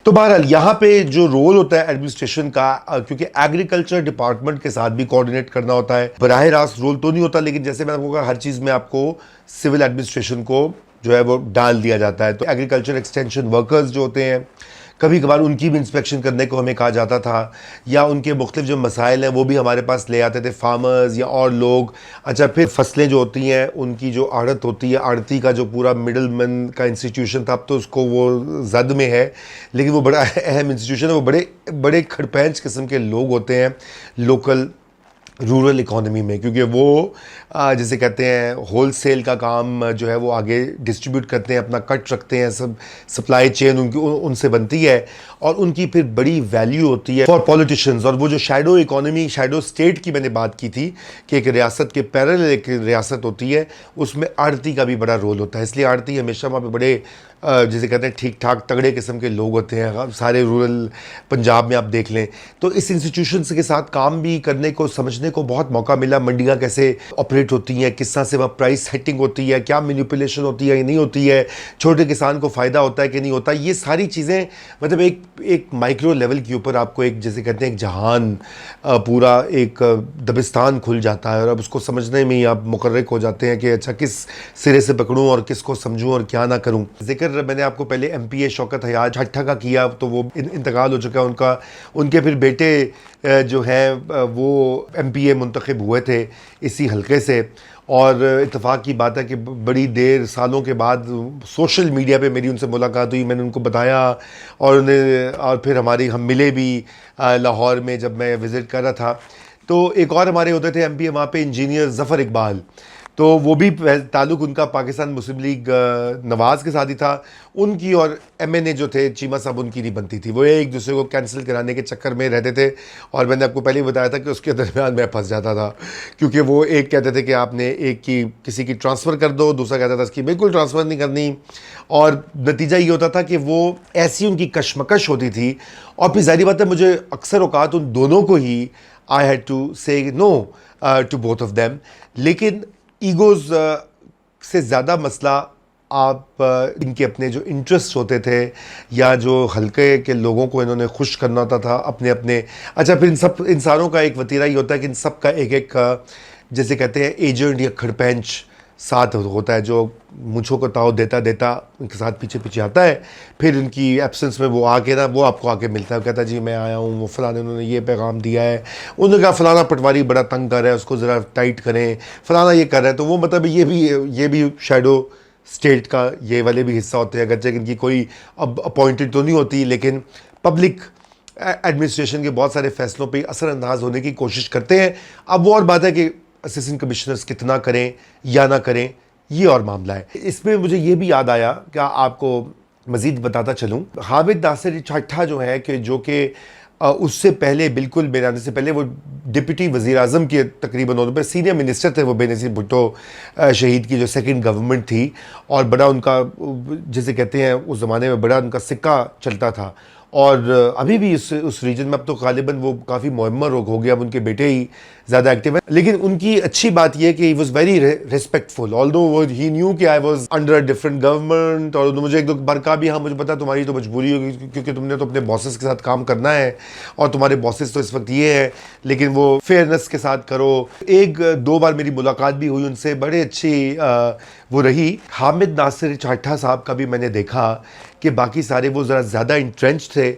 तो बहरहाल यहाँ पे जो रोल होता है एडमिनिस्ट्रेशन का, क्योंकि एग्रीकल्चर डिपार्टमेंट के साथ भी कोऑर्डिनेट करना होता है, बराह रास्त रोल तो नहीं होता, लेकिन जैसे मैंने आपको कहा हर चीज़ में आपको सिविल एडमिनिस्ट्रेशन को जो है वो डाल दिया जाता है। तो एग्रीकल्चर एक्सटेंशन वर्कर्स जो होते हैं, कभी कभार उनकी भी इंस्पेक्शन करने को हमें कहा जाता था, या उनके मुख्तलिफ जो मसाइल हैं वो भी हमारे पास ले आते थे फार्मर्स या और लोग। अच्छा, फिर फसलें जो होती हैं उनकी जो आड़त होती है, आड़ती का जो पूरा मिडल मैन का इंस्टीट्यूशन था, अब तो उसको वो जद में है, लेकिन वो बड़ा अहम इंस्टीट्यूशन है। वो बड़े बड़े खड़पैंच किस्म के लोग होते हैं लोकल रूरल इकोनॉमी में, क्योंकि वो जैसे कहते हैं होल सेल का काम जो है वो आगे डिस्ट्रीब्यूट करते हैं, अपना कट रखते हैं, सब सप्लाई चेन उनकी उनसे बनती है, और उनकी फिर बड़ी वैल्यू होती है फॉर पॉलिटिशियंस। और वो जो शैडो इकोनॉमी, शैडो स्टेट की मैंने बात की थी कि एक रियासत के पैरेलल एक रियासत होती है, उसमें आड़ती का भी बड़ा रोल होता है। इसलिए आड़ती हमेशा वहाँ पे बड़े जैसे कहते हैं ठीक ठाक तगड़े किस्म के लोग होते हैं। सारे रूरल पंजाब में आप देख लें तो इस इंस्टीट्यूशन के साथ काम भी करने को, समझने को बहुत मौका मिला। मंडियाँ कैसे ऑपरेट होती हैं, किस तरह से वह प्राइस सेटिंग होती है, क्या मैनिपुलेशन होती है या नहीं होती है, छोटे किसान को फ़ायदा होता है कि नहीं होता, ये सारी चीज़ें मतलब एक माइक्रो लेवल के ऊपर आपको एक जैसे कहते हैं एक जहान, पूरा एक दबिस्तान खुल जाता है, और अब उसको समझने में ही आप मुकर्रक हो जाते हैं कि अच्छा किस सिरे से पकड़ूं और किसको समझूं और क्या ना करूं। जिक्र मैंने आपको पहले MPA शौकत हयात ठट्ठा का किया, तो वो इंतकाल हो चुका है उनका। उनके फिर बेटे जो हैं वो MPA मुंतखब हुए थे इसी हलके से, और इत्तेफाक की बात है कि बड़ी देर सालों के बाद सोशल मीडिया पे मेरी उनसे मुलाकात हुई, मैंने उनको बताया, और फिर हम मिले भी लाहौर में जब मैं विज़िट कर रहा था। तो एक और हमारे होते थे MPA वहाँ पे, इंजीनियर ज़फ़र इकबाल, तो वो भी ताल्लुक़ उनका पाकिस्तान मुस्लिम लीग नवाज़ के साथ ही था। उनकी और MNA जो थे चीमा साहब, उनकी नहीं बनती थी, वो एक दूसरे को कैंसिल कराने के चक्कर में रहते थे, और मैंने आपको पहले ही बताया था कि उसके दरमियान मैं फंस जाता था, क्योंकि वो एक कहते थे कि आपने एक की किसी की ट्रांसफ़र कर दो, दूसरा कहता था इसकी बिल्कुल ट्रांसफ़र नहीं करनी, और नतीजा ये होता था कि वो ऐसी उनकी कशमकश होती थी। और फिर ज़ाहिर बात है मुझे अक्सर औकात उन दोनों को ही I had to say no to both of them, लेकिन ईगोज़ से ज़्यादा मसला आप इनके अपने जो इंटरेस्ट होते थे, या जो हल्के के लोगों को इन्होंने खुश करना होता था अपने अपने। अच्छा, फिर इन सब इंसानों का एक वतीरा ही होता है कि इन सब का एक जैसे कहते हैं एजेंट या खड़पेंच साथ होता है, जो मुझों को ताव देता देता उनके साथ पीछे पीछे आता है। फिर उनकी एब्सेंस में वो आके ना, वो आपको आके मिलता है, कहता है जी मैं आया हूँ, वो फलाने उन्होंने ये पैगाम दिया है, उन्होंने कहा फलाना पटवारी बड़ा तंग कर रहा है, उसको ज़रा टाइट करें, फलाना ये कर रहा है। तो वो मतलब ये भी शैडो स्टेट का ये वाले भी हिस्सा होते हैं, अगरचे इनकी कोई अब अपॉइंटेड तो नहीं होती, लेकिन पब्लिक एडमिनिस्ट्रेशन के बहुत सारे फैसलों पर असरअंदाज होने की कोशिश करते हैं। अब वो और बात है कि असिस्टेंट कमिश्नर्स कितना करें या ना करें, ये और मामला है। इसमें मुझे ये भी याद आया, क्या आपको मज़ीद बताता चलूँ, हामिद नासिर ठट्ठा जो है कि उससे पहले, बिल्कुल मेरे आने से पहले, वो डिप्टी वज़ीर आज़म के तकरीबन उन पर सीनियर मिनिस्टर थे। वो बेनज़ीर भुट्टो शहीद की जो सेकंड गवर्नमेंट थी, और बड़ा उनका जिसे कहते हैं उस ज़माने में बड़ा उनका सिक्का चलता था, और अभी भी उस रीजन में अब तो गालिबन वो काफ़ी मुअम्मर हो गया, अब उनके बेटे ही ज़्यादा एक्टिव है। लेकिन उनकी अच्छी बात यह कि he was very respectful, although वो ही न्यू कि I was under a different government, और मुझे एक दो बार कहा भी हाँ मुझे पता तुम्हारी तो मजबूरी होगी, क्योंकि तुमने तो अपने बॉसेस के साथ काम करना है, और तुम्हारे बॉसेस तो इस वक्त ये है, लेकिन वो फेयरनेस के साथ करो। एक दो बार मेरी मुलाकात भी हुई उनसे, बड़े अच्छी वो रही। हामिद नासिर ठट्ठा साहब का भी मैंने देखा कि बाकी सारे वो ज़रा ज़्यादा इंट्रेंच थे,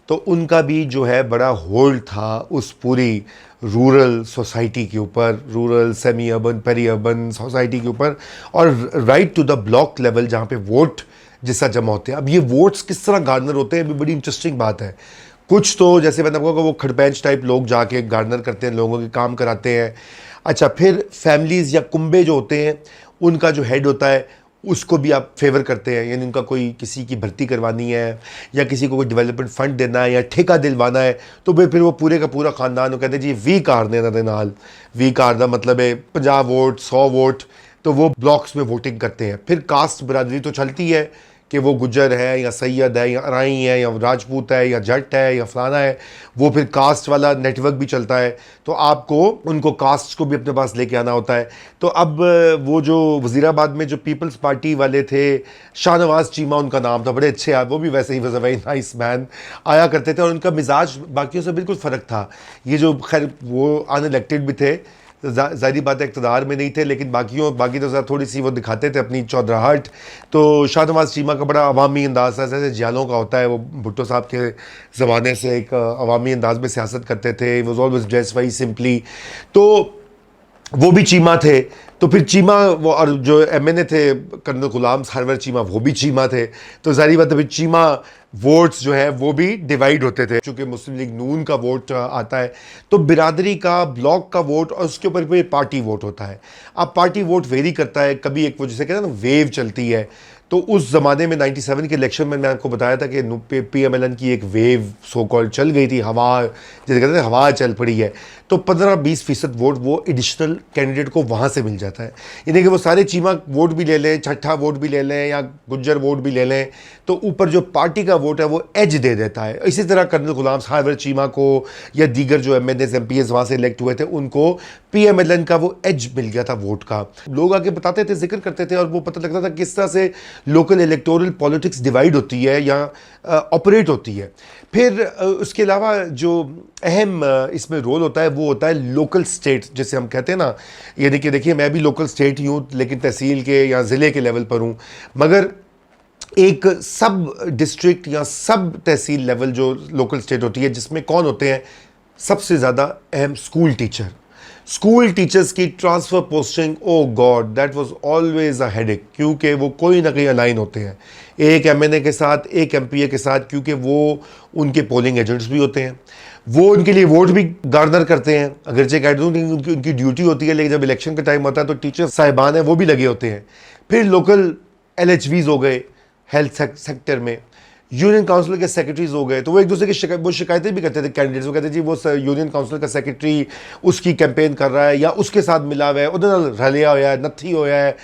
तो उनका भी जो है बड़ा होल्ड था उस पूरी रूरल सोसाइटी के ऊपर, rural semi urban peri urban society के ऊपर, और right to the block level जहाँ पे वोट जिसका जमा होते हैं। अब ये वोट्स किस तरह गार्नर होते हैं, अभी बड़ी इंटरेस्टिंग बात है। कुछ तो जैसे मैंने आपको कहा वो खड़पेंच टाइप लोग जाके गार्नर करते हैं, लोगों के काम कराते हैं। अच्छा, फिर फैमिलीज़ या कुंबे जो होते हैं, उनका जो हेड होता है उसको भी आप फेवर करते हैं, यानी उनका कोई किसी की भर्ती करवानी है, या किसी को कोई डेवलपमेंट फंड देना है, या ठेका दिलवाना है, तो फिर वो पूरे का पूरा ख़ानदान वो कहते हैं जी वी कार दे नाल, वी कार का मतलब है 50 वोट 100 वोट, तो वो ब्लॉक्स में वोटिंग करते हैं। फिर कास्ट बरादरी तो चलती है कि वो गुज्जर है या सैयद है या अराई है या राजपूत है या जट है या फलाना है, वो फिर कास्ट वाला नेटवर्क भी चलता है, तो आपको उनको कास्ट को भी अपने पास लेके आना होता है। तो अब वो जो वज़ीराबाद में जो पीपल्स पार्टी वाले थे, शाहनवाज चीमा उनका नाम था, बड़े अच्छे, वो भी वैसे he was a very nice man, आया करते थे और उनका मिजाज बाकियों से बिल्कुल फ़र्क था। ये जो खैर वो अनइलेक्टेड भी थे, ज़ाहिर बात है इक़्तिदार में नहीं थे, लेकिन बाकी तो ज़रा थोड़ी सी वो दिखाते थे अपनी चौधराहट। तो शाहनवाज चीमा का बड़ा अवामी अंदाज़ था, जैसे जियालों का होता है, वो भुट्टो साहब के ज़माने से एक अवामी अंदाज में सियासत करते थे, was always dress very simply. तो वो भी चीमा थे। तो फिर चीमा वो, और जो एमएनए थे कर्नल गुलाम सरवर चीमा, वो भी चीमा थे। तो जाहिर बात है फिर चीमा वोट्स जो है वो भी डिवाइड होते थे, चूँकि मुस्लिम लीग नून का वोट आता है, तो बिरादरी का, ब्लॉक का वोट, और उसके ऊपर फिर पार्टी वोट होता है। अब पार्टी वोट वेरी करता है, कभी एक वो जिसे कहते हैं ना वेव चलती है। तो उस ज़माने में 97 के इलेक्शन में मैंने आपको बताया था कि PMLN की एक वेव सो कॉल्ड चल गई थी, हवा जैसे कहते हैं हवा चल पड़ी है। तो 15-20% वोट वो एडिशनल कैंडिडेट को वहाँ से मिल जाता है। यानी कि वो सारे चीमा वोट भी ले लें, छठा वोट भी ले लें या गुज्जर वोट भी ले लें, तो ऊपर जो पार्टी का वोट है वो एज दे देता है। इसी तरह कर्नल गुलाम सरवर चीमा को या दीगर जो MNAs MPs वहाँ से इलेक्ट हुए थे, उनको PMLN का वो एज मिल गया था वोट का। लोग आके बताते थे, जिक्र करते थे, और वो पता लगता था किस तरह से लोकल इलेक्टोरल पॉलिटिक्स डिवाइड होती है या ऑपरेट होती है। फिर उसके अलावा जो अहम इसमें रोल होता है वो होता है लोकल स्टेट, जैसे हम कहते हैं ना। यानी कि देखिए, मैं भी लोकल स्टेट ही हूँ, लेकिन तहसील के या ज़िले के लेवल पर हूँ, मगर एक सब डिस्ट्रिक्ट या सब तहसील लेवल जो लोकल स्टेट होती है, जिसमें कौन होते हैं सबसे ज़्यादा अहम? School teacher. स्कूल टीचर्स की transfer posting, oh god, that was always a headache, क्योंकि वो कोई ना कहीं अलाइन होते हैं एक MNA के साथ, एक MPA के साथ, क्योंकि वो उनके पोलिंग एजेंट्स भी होते हैं, वो उनके लिए वोट भी गार्नर करते हैं। अगरचे कह दूँ उनकी ड्यूटी होती है, लेकिन जब इलेक्शन का टाइम होता है तो टीचर साहिबान हैं वो भी लगे होते हैं। फिर लोकल LHVs हो गए हेल्थ सेक्टर में, यूनियन काउंसिल के सेक्रेटरीज हो गए, तो वो एक दूसरे की वो शिकायतें भी करते थे कैंडिडेट्स। वो कहते जी वो यूनियन काउंसिल का सेक्रेटरी उसकी कैंपेन कर रहा है या उसके साथ मिला हुआ है, उधर रलिया होया है, नत्थी होया है।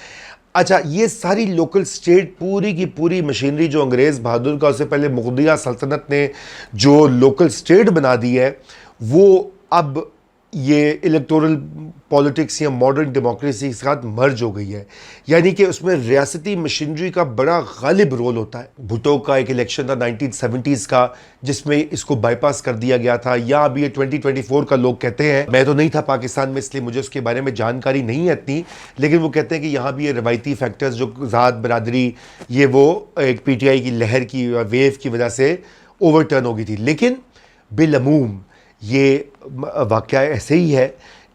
अच्छा, ये सारी लोकल स्टेट पूरी की पूरी मशीनरी जो अंग्रेज़ बहादुर का उससे पहले मुग़लिया सल्तनत ने जो लोकल स्टेट बना दी है, वो अब ये इलेक्टोरल पॉलिटिक्स या मॉडर्न डेमोक्रेसी के साथ मर्ज हो गई है। यानी कि उसमें रियासती मशीनरी का बड़ा गालिब रोल होता है। भुट्टो का एक इलेक्शन था 1970s का, जिसमें इसको बाईपास कर दिया गया था, या अभी ये 2024 का लोग कहते हैं। मैं तो नहीं था पाकिस्तान में, इसलिए मुझे उसके बारे में जानकारी नहीं है इतनी, लेकिन वो कहते हैं कि यहाँ भी ये रवायती फैक्टर्स जो ज़ात बरादरी, ये वो एक PTI की लहर की वेव की वजह से ओवरटर्न हो गई थी। लेकिन बिलअमूम ये वाक़या ऐसे ही है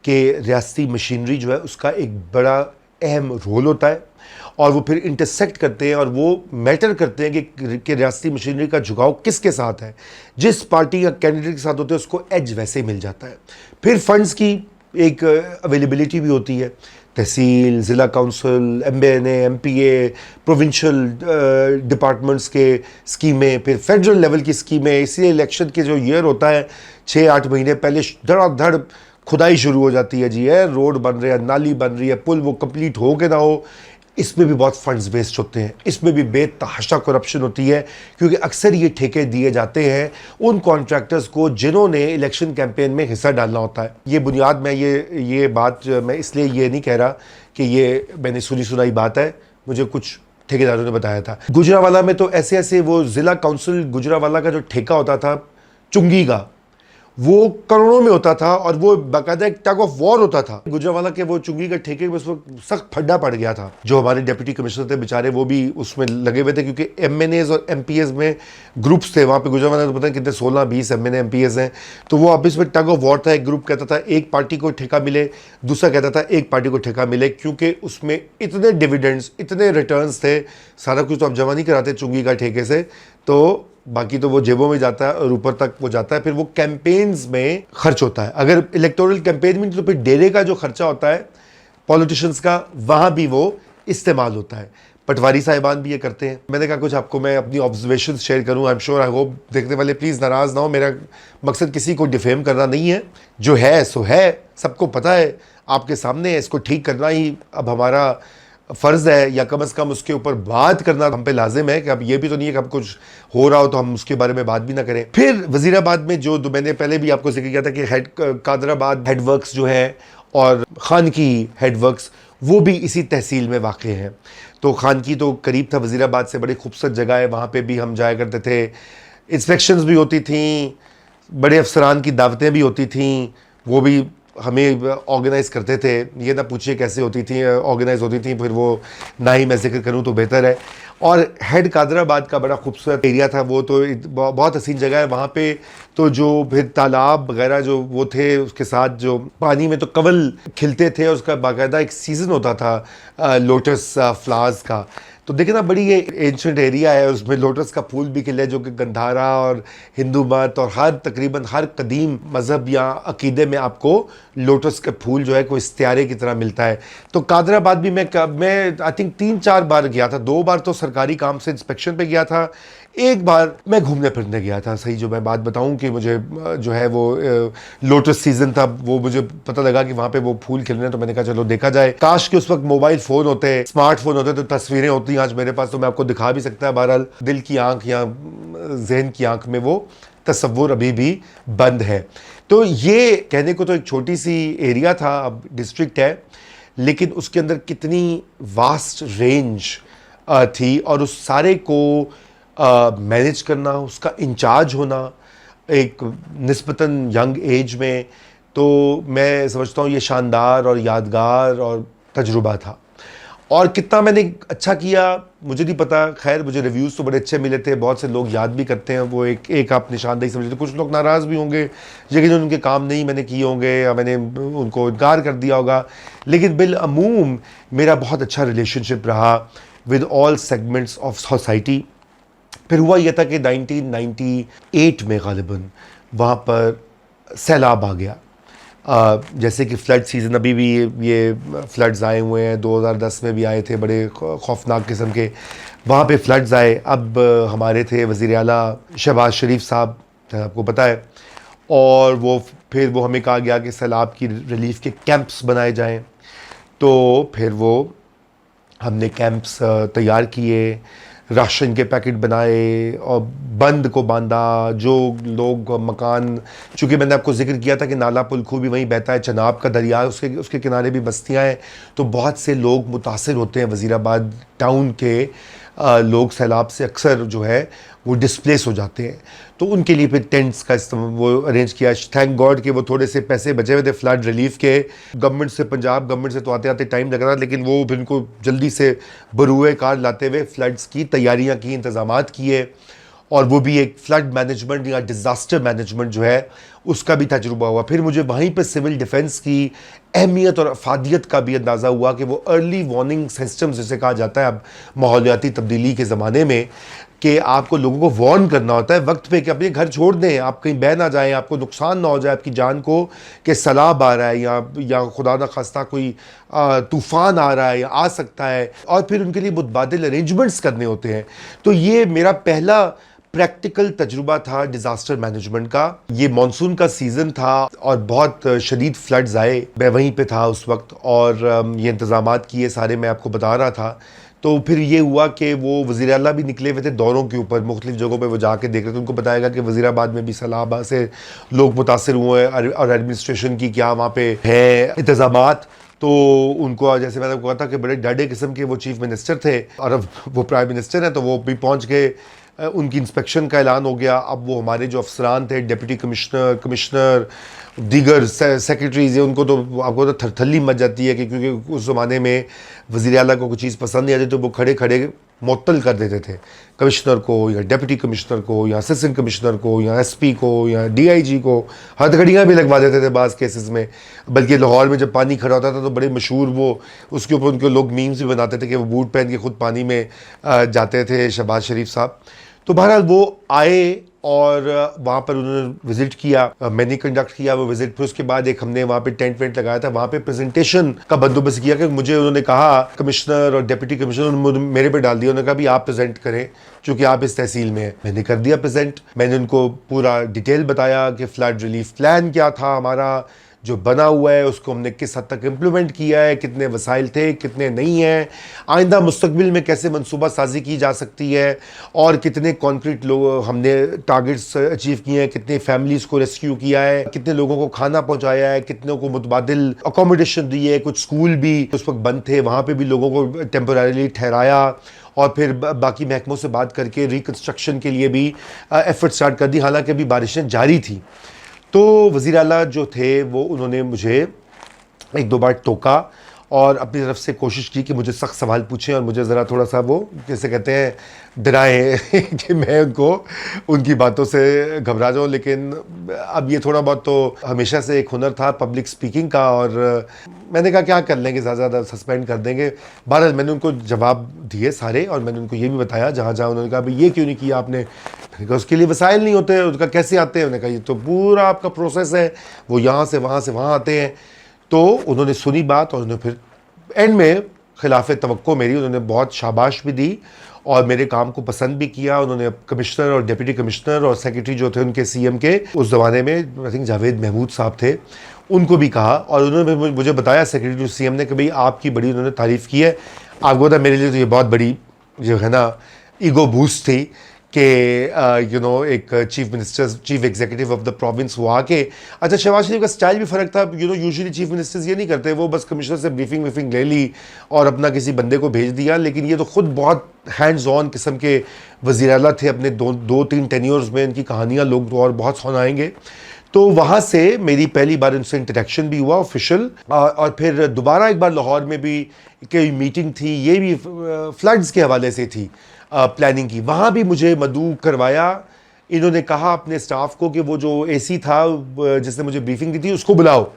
कि रियासती मशीनरी जो है उसका एक बड़ा अहम रोल होता है, और वो फिर इंटरसेक्ट करते हैं और वो मैटर करते हैं कि रियासती मशीनरी का झुकाव किसके साथ है। जिस पार्टी या कैंडिडेट के साथ होते हैं उसको एज वैसे मिल जाता है। फिर फंड्स की एक अवेलेबिलिटी भी होती है, तहसील, ज़िला council, MNA MPA, provincial departments के स्कीमें, फिर फेडरल लेवल की स्कीमें। इसलिए इलेक्शन के जो ईयर होता है 6-8 महीने पहले धड़ाधड़ खुदाई शुरू हो जाती है जी, है रोड बन रहे हैं, नाली बन रही है, पुल वो कंप्लीट हो के ना हो। इसमें भी बहुत फंड्स वेस्ट होते हैं, इसमें भी बेतहाशा करप्शन होती है, क्योंकि अक्सर ये ठेके दिए जाते हैं उन कॉन्ट्रैक्टर्स को जिन्होंने इलेक्शन कैंपेन में हिस्सा डालना होता है। ये बुनियाद मैं ये बात मैं इसलिए ये नहीं कह रहा कि ये मैंने सुनी सुनाई बात है, मुझे कुछ ठेकेदारों ने बताया था। गुजरावाला में तो ऐसे ऐसे वो ज़िला काउंसिल गुजरावाला का जो ठेका होता था चुंगी का, वो करोड़ों में होता था, और वो बाकायदा एक टग ऑफ वॉर होता था। गुजरावाला के वो चुंगी के ठेके में उस वक्त सख्त फड्डा पड़ गया था। जो हमारे डिप्टी कमिश्नर थे बेचारे, वो भी उसमें लगे हुए थे, क्योंकि MNAs और MPs में ग्रुप्स थे वहाँ पे। गुजरावाला तो पता नहीं कितने 16-20 MNA MPs हैं, तो वो आपस में टग ऑफ वॉर था। एक ग्रुप कहता था एक पार्टी को ठेका मिले, दूसरा कहता था एक पार्टी को ठेका मिले, क्योंकि उसमें इतने डिविडेंड्स, इतने रिटर्न्स थे। सारा कुछ तो आप जमा नहीं कराते चुंगी का ठेके से, तो बाकी तो वो जेबों में जाता है और ऊपर तक वो जाता है, फिर वो कैंपेन्स में खर्च होता है। अगर इलेक्टोरल कैंपेन में, तो फिर डेरे का जो खर्चा होता है पॉलिटिशियंस का, वहाँ भी वो इस्तेमाल होता है। पटवारी साहिबान भी ये करते हैं। मैंने कहा कुछ आपको मैं अपनी ऑब्जर्वेशन शेयर करूँ। I am sure, I hope देखने वाले प्लीज़ नाराज़ ना हो। मेरा मकसद किसी को डिफेम करना नहीं है, जो है सो है, सबको पता है, आपके सामने है, इसको ठीक करना ही अब हमारा फ़र्ज़ है या कम से कम उसके ऊपर बात करना हम पे लाजिम है कि अब ये भी तो नहीं है कि अब कुछ हो रहा हो तो हम उसके बारे में बात भी ना करें। फिर वज़ीराबाद में जो मैंने पहले भी आपको जिक्र किया था कि कादराबाद हेडवर्क्स जो है और खानकी हेडवर्क्स वो भी इसी तहसील में वाक़ हैं। तो खानकी तो करीब था वज़ीराबाद से, बड़ी खूबसूरत जगह है, वहाँ पे भी हम जाया करते थे। इंस्पेक्शंस भी होती थीं, बड़े अफसरान की दावतें भी होती थीं, वो भी हमें ऑर्गेनाइज़ करते थे। ये ना पूछिए कैसे होती थी, ऑर्गेनाइज़ होती थी, फिर वो ना ही मैं जिक्र करूँ तो बेहतर है। और हेड कादराबाद का बड़ा खूबसूरत एरिया था वो, तो बहुत हसीन जगह है वहाँ पे। तो जो फिर तालाब वगैरह जो वो थे, उसके साथ जो पानी में तो कवल खिलते थे, उसका बाकायदा एक सीज़न होता था लोटस फ्लावर्स का। तो देखिए ना, बड़ी ये एंशंट एरिया है, उसमें लोटस का फूल भी खिला है जो कि गंधारा और हिंदू मत और तकरीबन हर कदीम मज़हब या अकीदे में आपको लोटस का फूल जो है कोई इस्तियारे की तरह मिलता है। तो कादराबाद भी मैं आई थिंक 3-4 बार गया था। 2 बार तो सरकारी काम से इंस्पेक्शन पे गया था, एक बार मैं घूमने फिरने गया था। सही जो मैं बात बताऊं कि मुझे जो है वो लोटस सीजन था, वो मुझे पता लगा कि वहाँ पे वो फूल खिल रहे हैं, तो मैंने कहा चलो देखा जाए। काश कि उस वक्त मोबाइल फ़ोन होते, स्मार्टफोन होते, तो तस्वीरें होती आज मेरे पास, तो मैं आपको दिखा भी सकता है। बहरहाल दिल की आंख या जहन की आंख में वो तस्वुर अभी भी बंद है। तो ये कहने को तो एक छोटी सी एरिया था, अब डिस्ट्रिक्ट है, लेकिन उसके अंदर कितनी वास्ट रेंज थी, और उस सारे को मैनेज करना, उसका इंचार्ज होना एक निस्बतन यंग एज में, तो मैं समझता हूँ ये शानदार और यादगार और तजुर्बा था। और कितना मैंने अच्छा किया मुझे नहीं पता, खैर मुझे रिव्यूज़ तो बड़े अच्छे मिले थे, बहुत से लोग याद भी करते हैं वो एक आप निशानदेही समझते। कुछ लोग नाराज़ भी होंगे, लेकिन उनके काम नहीं मैंने किए होंगे या मैंने उनको इनकार कर दिया होगा, लेकिन बिलअमूम मेरा बहुत अच्छा रिलेशनशिप रहा with all segments of society. फिर हुआ यह था कि 1998 में गालिबन वहाँ पर सैलाब आ गया। जैसे कि फ़्लड सीज़न अभी भी ये फ़्लड्स आए हुए हैं, 2010 में भी आए थे, बड़े खौफनाक किस्म के वहाँ पे फ़्लड्स आए। अब हमारे थे वज़ीर आला शहबाज शरीफ साहब, आपको पता है, और फिर वो हमें कहा गया कि सैलाब की रिलीफ़ के कैंप्स बनाए जाएं। तो फिर वो हमने कैंप्स तैयार किए, राशन के पैकेट बनाए और बंद को बांधा। जो लोग मकान, चूँकि मैंने आपको जिक्र किया था कि नाला पुलखू भी वहीं बहता है, चनाब का दरिया उसके किनारे भी बस्तियाँ हैं, तो बहुत से लोग मुतासिर होते हैं। वज़ीराबाद टाउन के लोग सैलाब से अक्सर जो है वो डिस्प्लेस हो जाते हैं, तो उनके लिए फिर टेंट्स का वो अरेंज किया। थैंक गॉड कि वो थोड़े से पैसे बचे हुए थे फ्लड रिलीफ के गवर्नमेंट से, पंजाब गवर्नमेंट से, तो आते आते टाइम लग रहा था, लेकिन वो फिर उनको जल्दी से बरूए कार लाते हुए फ्लड्स की तैयारियाँ की, इंतज़ामात किए, और वो भी एक फ्लड मैनेजमेंट या डिज़ास्टर मैनेजमेंट जो है उसका भी तजुर्बा हुआ। फिर मुझे वहीं पर सिविल डिफेंस की अहमियत और अफादियत का भी अंदाज़ा हुआ कि वो अर्ली वार्निंग सिस्टम जिसे कहा जाता है अब माहौलियाती तब्दीली के ज़माने में, कि आपको लोगों को वार्न करना होता है वक्त पे कि अपने घर छोड़ दें, आप कहीं बह ना जाएं, आपको नुकसान ना हो जाए आपकी जान को, कि सैलाब आ रहा है या खुदा न खास्ता कोई तूफ़ान आ रहा है या आ सकता है, और फिर उनके लिए मुतबादिल अरेंजमेंट्स करने होते हैं। तो ये मेरा पहला प्रैक्टिकल तजुर्बा था डिज़ास्टर मैनेजमेंट का। ये मानसून का सीज़न था और बहुत शदीद फ्लड्स आए, मैं वहीं पे था उस वक्त, और ये इंतज़ामात किए सारे मैं आपको बता रहा था। तो फिर ये हुआ कि वो वज़ीर आला भी निकले हुए थे दौरों के ऊपर, मुख्तलिफ जगहों पे वो जाके देख रहे थे। उनको बताया कि वज़ीराबाद में भी सैलाब से लोग मुतासर हुए हैं और एडमिनिस्ट्रेशन की क्या वहाँ पे है इंतज़ामात। तो उनको, जैसे मैंने कहा था कि बड़े डाढ़े किस्म के वो चीफ़ मिनिस्टर थे, और अब वो प्राइम मिनिस्टर हैं, तो वो भी पहुँच गए, उनकी इंस्पेक्शन का ऐलान हो गया। अब वो हमारे जो अफसरान थे, डिप्टी कमिश्नर, दीगर सेक्रेटरीज, उनको तो आपको तो थरथल्ली मच जाती है कि क्योंकि उस ज़माने में वज़ीर आला को कोई चीज़ पसंद नहीं आती तो वो खड़े खड़े मुअत्तल कर देते थे कमिश्नर को या डिप्टी कमिश्नर को या असिस्टेंट कमिश्नर को या एसपी को या डीआईजी को, हथकड़ियाँ भी लगवा देते थे बाज़ केसेस में। बल्कि लाहौर में जब पानी खड़ा होता था तो बड़े मशहूर वो उसके ऊपर उनके लोग मीम्स भी बनाते थे कि वो बूट पहन के खुद पानी में जाते थे शहबाज शरीफ साहब। तो बहरहाल वो आए और वहाँ पर उन्होंने विज़िट किया, मैंने कंडक्ट किया वो विज़िट। फिर उसके बाद एक हमने वहाँ पे टेंट वेंट लगाया था, वहाँ पे प्रेजेंटेशन का बंदोबस्त किया कि मुझे उन्होंने कहा, कमिश्नर और डिप्टी कमिश्नर उन्होंने मेरे पे डाल दिया, उन्होंने कहा भी आप प्रेजेंट करें चूँकि आप इस तहसील में हैं। मैंने कर दिया प्रेजेंट। मैंने उनको पूरा डिटेल बताया कि फ़्लड रिलीफ प्लान क्या था हमारा, जो बना हुआ है उसको हमने किस हद तक इम्प्लीमेंट किया है, कितने वसाइल थे, कितने नहीं हैं, आइंदा मुस्तकबिल में कैसे मनसूबा साजी की जा सकती है, और कितने कॉन्क्रीट लोग हमने टारगेट्स अचीव किए हैं, कितने फैमिलीज़ को रेस्क्यू किया है, कितने लोगों को खाना पहुंचाया है, कितनों को मुतबादिल अकोमोडेशन दी है, कुछ स्कूल भी उस वक्त बंद थे वहाँ पर भी लोगों को टेम्पररीली ठहराया, और फिर बाकी महकमों से बात करके रिकन्स्ट्रक्शन के लिए भी एफर्ट स्टार्ट कर दी, हालांकि अभी बारिशें जारी थी। तो वज़ीर आला जो थे वो उन्होंने मुझे एक दो बार टोका और अपनी तरफ से कोशिश की कि मुझे सख्त सवाल पूछें और मुझे ज़रा थोड़ा सा वो जैसे कहते हैं डराएं कि मैं उनको उनकी बातों से घबरा जाऊं। लेकिन अब ये थोड़ा बहुत तो हमेशा से एक हुनर था पब्लिक स्पीकिंग का, और मैंने कहा क्या कर लेंगे, ज़्यादा ज़्यादा सस्पेंड कर देंगे। बहरहाल मैंने उनको जवाब दिए सारे, और मैंने उनको ये भी बताया जहाँ जहाँ उन्होंने कहा भाई ये क्यों नहीं किया आपने, मैंने कहा उसके लिए वसाइल नहीं होते, उसका कैसे आते हैं, उन्होंने कहा ये तो पूरा आपका प्रोसेस है, वो यहाँ से वहाँ आते हैं। तो उन्होंने सुनी बात और उन्होंने फिर एंड में खिलाफ तवक्को मेरी उन्होंने बहुत शाबाश भी दी और मेरे काम को पसंद भी किया। उन्होंने कमिश्नर और डिप्टी कमिश्नर और सेक्रेटरी जो थे उनके सीएम के उस ज़माने में आई थिंक जावेद महमूद साहब थे, उनको भी कहा, और उन्होंने मुझे बताया सेक्रेटरी टू सीएम ने कि भाई आपकी बड़ी उन्होंने तारीफ़ की है। आपको पता मेरे लिए तो ये बहुत बड़ी जो है ना ईगो बूस्ट थी कि एक chief executive of the province वो आके, अच्छा शहबाज शरीफ का स्टाइल भी फ़र्क था, यूजुअली चीफ मिनिस्टर्स ये नहीं करते, वो बस कमिश्नर से ब्रीफिंग वीफिंग ले ली और अपना किसी बंदे को भेज दिया, लेकिन ये तो ख़ुद बहुत हैंड्स ऑन किस्म के वज़ीर आला थे। अपने दो तीन टेन्योर्स में इनकी कहानियाँ लोग और बहुत सुनाएंगे। तो वहाँ से मेरी पहली बार उनसे इंटरेक्शन भी हुआ ऑफिशियल, और फिर दोबारा एक बार लाहौर में भी कोई मीटिंग थी, ये भी फ्लड्स के हवाले से थी, प्लानिंग की, वहाँ भी मुझे मदऊ करवाया। इन्होंने कहा अपने स्टाफ को कि वो जो एसी था जिसने मुझे ब्रीफिंग दी थी उसको बुलाओ।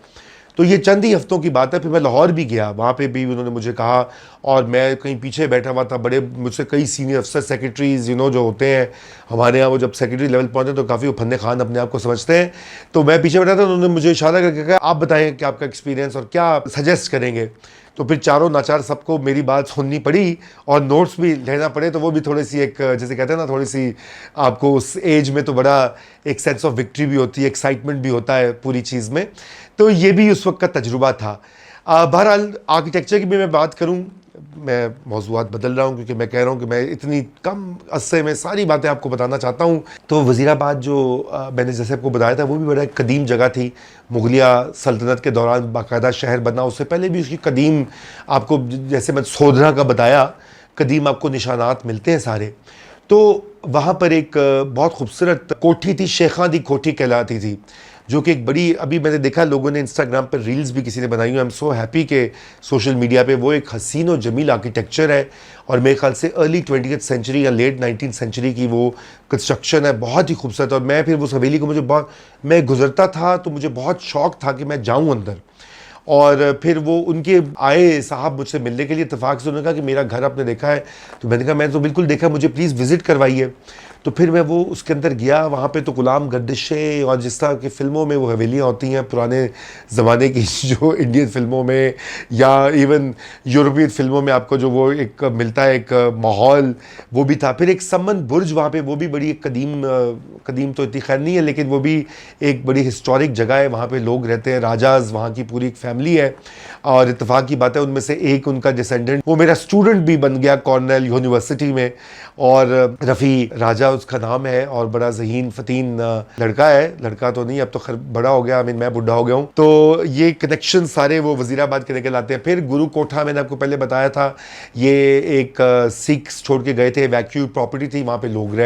तो ये चंद ही हफ्तों की बात है। फिर मैं लाहौर भी गया, वहाँ पे भी उन्होंने मुझे कहा, और मैं कहीं पीछे बैठा हुआ था, बड़े मुझसे कई सीनियर अफसर सेक्रेटरीज जो होते हैं हमारे यहाँ, वो जब सेक्रेटरी लेवल पहुँचते तो काफ़ी फन्ने खान अपने आप को समझते हैं। तो मैं पीछे बैठा था, उन्होंने मुझे इशारा करके कहा आप बताएं कि आपका एक्सपीरियंस और क्या सजेस्ट करेंगे। तो फिर चारों नाचार सबको मेरी बात सुननी पड़ी और नोट्स भी लेना पड़े। तो वो भी थोड़ी सी एक जैसे कहते हैं ना, थोड़ी सी आपको उस एज में तो बड़ा एक सेंस ऑफ विक्ट्री भी होती है, एक्साइटमेंट भी होता है पूरी चीज़ में। तो ये भी उस वक्त का तजुर्बा था। बहरहाल आर्किटेक्चर की भी मैं बात करूं, मैं मौज़ूआत बदल रहा हूं क्योंकि मैं कह रहा हूं कि मैं इतनी कम अरसे में सारी बातें आपको बताना चाहता हूं। तो वज़ीराबाद जो मैंने जैसे आपको बताया था वो भी बड़ा कदीम जगह थी, मुगलिया सल्तनत के दौरान बाकायदा शहर बना, उससे पहले भी उसकी कदीम आपको जैसे मैं सोधना का बताया, कदीम आपको निशानात मिलते हैं सारे। तो वहाँ पर एक बहुत खूबसूरत कोठी थी, शेखा दी कोठी कहलाती थी, जो कि एक बड़ी, अभी मैंने देखा लोगों ने इंस्टाग्राम पर रील्स भी किसी ने बनाई हुई। आई एम सो हैप्पी के सोशल मीडिया पे वो एक हसीन और जमील आर्किटेक्चर है, और मेरे ख्याल से अर्ली 20th सेंचुरी या लेट 19th सेंचुरी की वो कंस्ट्रक्शन है, बहुत ही खूबसूरत। और मैं फिर वो हवेली को मैं गुजरता था तो मुझे बहुत शौक़ था कि मैं जाऊँ अंदर। और फिर वो उनके आए साहब मुझसे मिलने के लिए, इत्तेफाक से उन्होंने कहा कि मेरा घर आपने देखा है? तो मैंने कहा मैं तो बिल्कुल देखा, मुझे प्लीज़ विज़िट करवाइए। तो फिर मैं वो उसके अंदर गया, वहाँ पे तो गुलाम गर्दिशें और जिस तरह की फ़िल्मों में वो हवेलियाँ होती हैं पुराने ज़माने की, जो इंडियन फ़िल्मों में या इवन यूरोपियन फ़िल्मों में आपको जो वो एक मिलता है एक माहौल, वो भी था। फिर एक समन बुर्ज वहाँ पे, वो भी बड़ी कदीम तो इतनी खैर नहीं है, लेकिन वो भी एक बड़ी हिस्टोरिक जगह है, वहाँ पे लोग रहते हैं, राजाज वहाँ की पूरी एक फैमिली है। और इत्तेफाक की बात है उनमें से एक उनका डिसेंडेंट वो मेरा स्टूडेंट भी बन गया कॉर्नेल यूनिवर्सिटी में, और रफ़ी राजा उसका नाम है, और बड़ा ज़हीन फ़तीन लड़का है, लड़का तो नहीं अब तो खैर बड़ा हो गया, मैं बुढ़ा हो गया हूँ। तो ये कनेक्शन सारे वो वज़ीराबाद के निकल आते हैं। फिर गुरु कोठा मैंने आपको पहले बताया था, ये एक सिख्स छोड़ के गए थे, वैक्यू प्रॉपर्टी थी, वहाँ पे लोग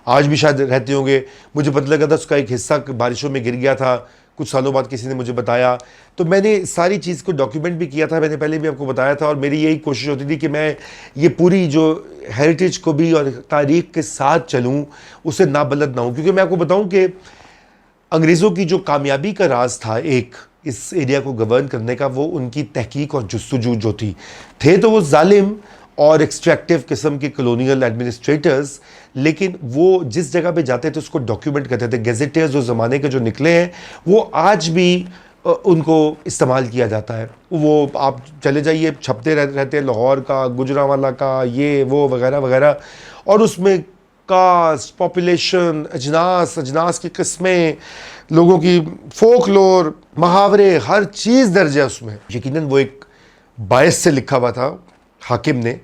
आज भी शायद रहते होंगे। मुझे पता लगा था उसका एक हिस्सा बारिशों में गिर गया था, कुछ सालों बाद किसी ने मुझे बताया। तो मैंने सारी चीज़ को डॉक्यूमेंट भी किया था, मैंने पहले भी आपको बताया था। और मेरी यही कोशिश होती थी कि मैं ये पूरी जो हेरिटेज को भी और तारीख़ के साथ चलूँ, उसे नाबलद ना हूँ। क्योंकि मैं आपको बताऊँ कि अंग्रेज़ों की जो कामयाबी का राज था एक इस एरिया को गवर्न करने का, वो उनकी तहकीक और जुस्तजू जो थे तो वो जालिम और एक्सट्रैक्टिव किस्म के कॉलोनियल एडमिनिस्ट्रेटर्स, लेकिन वो जिस जगह पे जाते थे उसको डॉक्यूमेंट करते थे। गेजेटियर्स उस ज़माने के जो निकले हैं वो आज भी उनको इस्तेमाल किया जाता है। वो आप चले जाइए, छपते रहते हैं, लाहौर का, गुजरांवाला का, ये वो वगैरह वगैरह। और उसमें कास्ट, पॉपुलेशन, अजनास की किस्में, लोगों की फोकलोर, मुहावरे, हर चीज़ दर्ज है उसमें। यकीनन वो एक बायस से लिखा हुआ था हाकिम ने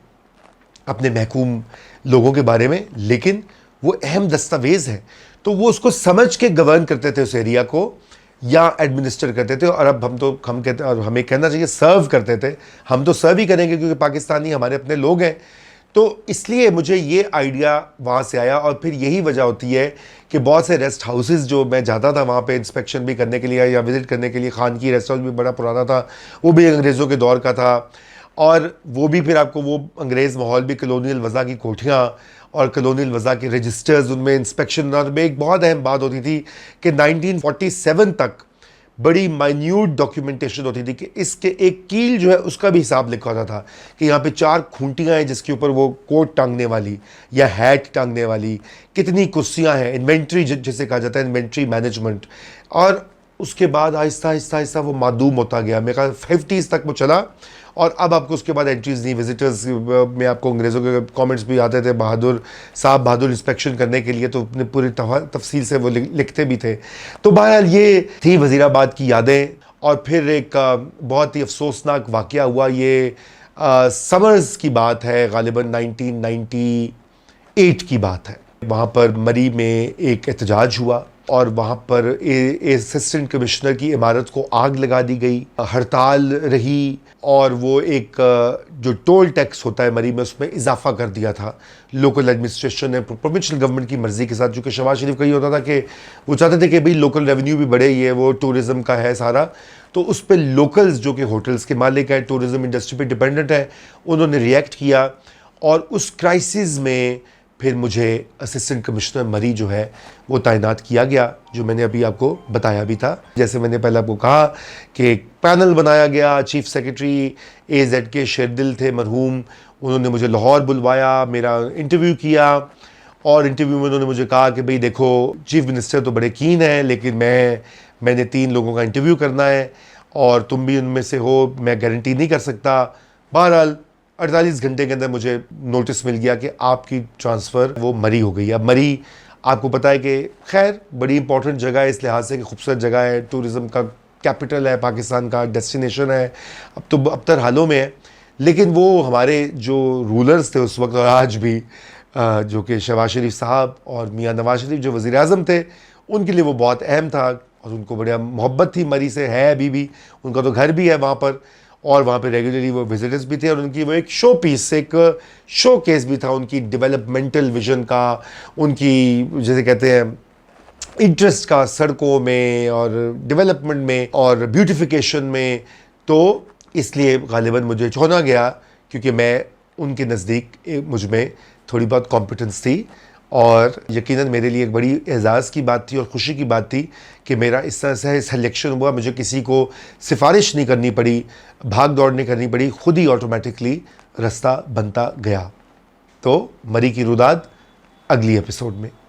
अपने महकूम लोगों के बारे में, लेकिन वो अहम दस्तावेज़ है, तो वो उसको समझ के गवर्न करते थे उस एरिया को या एडमिनिस्टर करते थे। और अब हम कहते, और हमें कहना चाहिए सर्व करते थे। हम तो सर्व ही करेंगे क्योंकि पाकिस्तानी हमारे अपने लोग हैं। तो इसलिए मुझे ये आइडिया वहाँ से आया, और फिर यही वजह होती है कि बहुत से रेस्ट हाउसेस जो मैं जाता था वहाँ पे इंस्पेक्शन भी करने के लिए या विज़िट करने के लिए, खान की रेस्ट हाउस भी बड़ा पुराना था, वो भी अंग्रेज़ों के दौर का था, और वो भी फिर आपको वो अंग्रेज़ माहौल भी, कलोनियल वज़ा की कोठियाँ और कलोनियल वज़ा के रजिस्टर्स, उनमें इंस्पेक्शन। और एक बहुत अहम बात होती थी कि 1947 तक बड़ी माइन्यूट डॉक्यूमेंटेशन होती थी कि इसके एक कील जो है उसका भी हिसाब लिखा होता था कि यहाँ पे 4 खूंटियाँ हैं जिसके ऊपर वो कोट टांगने वाली या हैट टांगने वाली, कितनी कुर्सियाँ हैं, इन्वेंट्री जिसे कहा जाता है, इन्वेंट्री मैनेजमेंट। और उसके बाद आहिस्ता आहिस्ता आहिस्ता वो मादूम होता गया। मेरे ख्याल 50s तक वो चला, और अब आपको उसके बाद एंट्रीज नहीं, विजिटर्स में आपको अंग्रेज़ों के कमेंट्स भी आते थे, बहादुर इंस्पेक्शन करने के लिए, तो अपने पूरी तफसील से वो लिखते भी थे। तो बहरहाल ये थी वज़ीराबाद की यादें। और फिर एक बहुत ही अफसोसनाक वाक़या हुआ, ये समर्स की बात है, गालिबन 1998 की बात है। वहाँ पर मरी में एक एहतजाज हुआ और वहाँ पर असिस्टेंट कमिश्नर की इमारत को आग लगा दी गई, हड़ताल रही, और वो एक जो टोल टैक्स होता है मरी में उसमें इजाफा कर दिया था लोकल एडमिनिस्ट्रेशन ने, प्रोविंशियल गवर्नमेंट की मर्ज़ी के साथ। चूँकि शहबाज शरीफ का ये होता था कि वो चाहते थे कि भाई लोकल रेवेन्यू भी बढ़े, ये वो टूरिज़म का है सारा, तो उस पर लोकल्स जो कि होटल्स के मालिक हैं, टूरिज़म इंडस्ट्री पे डिपेंडेंट है, उन्होंने रिएक्ट किया। और उस क्राइसिस में फिर मुझे असिस्टेंट कमिश्नर मरी जो है वो तैनात किया गया, जो मैंने अभी आपको बताया भी था। जैसे मैंने पहले आपको कहा कि एक पैनल बनाया गया, चीफ सेक्रेटरी AZ के शेरदिल थे मरहूम, उन्होंने मुझे लाहौर बुलवाया, मेरा इंटरव्यू किया, और इंटरव्यू में उन्होंने मुझे कहा कि भाई देखो, चीफ मिनिस्टर तो बड़े कीन हैं, लेकिन मैंने 3 लोगों का इंटरव्यू करना है और तुम भी उनमें से हो, मैं गारंटी नहीं कर सकता। बहरहाल 48 घंटे के अंदर मुझे नोटिस मिल गया कि आपकी ट्रांसफ़र वो मरी हो गई। अब मरी आपको पता है कि खैर बड़ी इंपॉर्टेंट जगह है इस लिहाज से कि खूबसूरत जगह है, टूरिज़म का कैपिटल है, पाकिस्तान का डेस्टिनेशन है, अब तो अबतर हालों में है। लेकिन वो हमारे जो रूलर्स थे उस वक्त और आज भी, जो कि शहबाज शरीफ साहब और मियाँ नवाज शरीफ जो वज़ीर आज़म थे, उनके लिए वो बहुत अहम था और उनको बड़ी मोहब्बत थी मरी से, है अभी भी। उनका तो घर भी है वहाँ पर, और वहाँ पे रेगुलरली वो विजिटर्स भी थे, और उनकी वो एक शो पीस, एक शो केस भी था उनकी डेवलपमेंटल विजन का, उनकी जैसे कहते हैं इंटरेस्ट का सड़कों में और डेवलपमेंट में और ब्यूटिफिकेशन में। तो इसलिए गालिबन मुझे चुना गया क्योंकि मैं उनके नज़दीक, मुझ में थोड़ी बहुत कॉम्पिटेंस थी, और यकीनन मेरे लिए एक बड़ी एजाज़ की बात थी और ख़ुशी की बात थी कि मेरा इस तरह से सिलेक्शन हुआ। मुझे किसी को सिफारिश नहीं करनी पड़ी, भाग दौड़ नहीं करनी पड़ी, खुद ही ऑटोमेटिकली रास्ता बनता गया। तो मरी की रुदाद अगली एपिसोड में।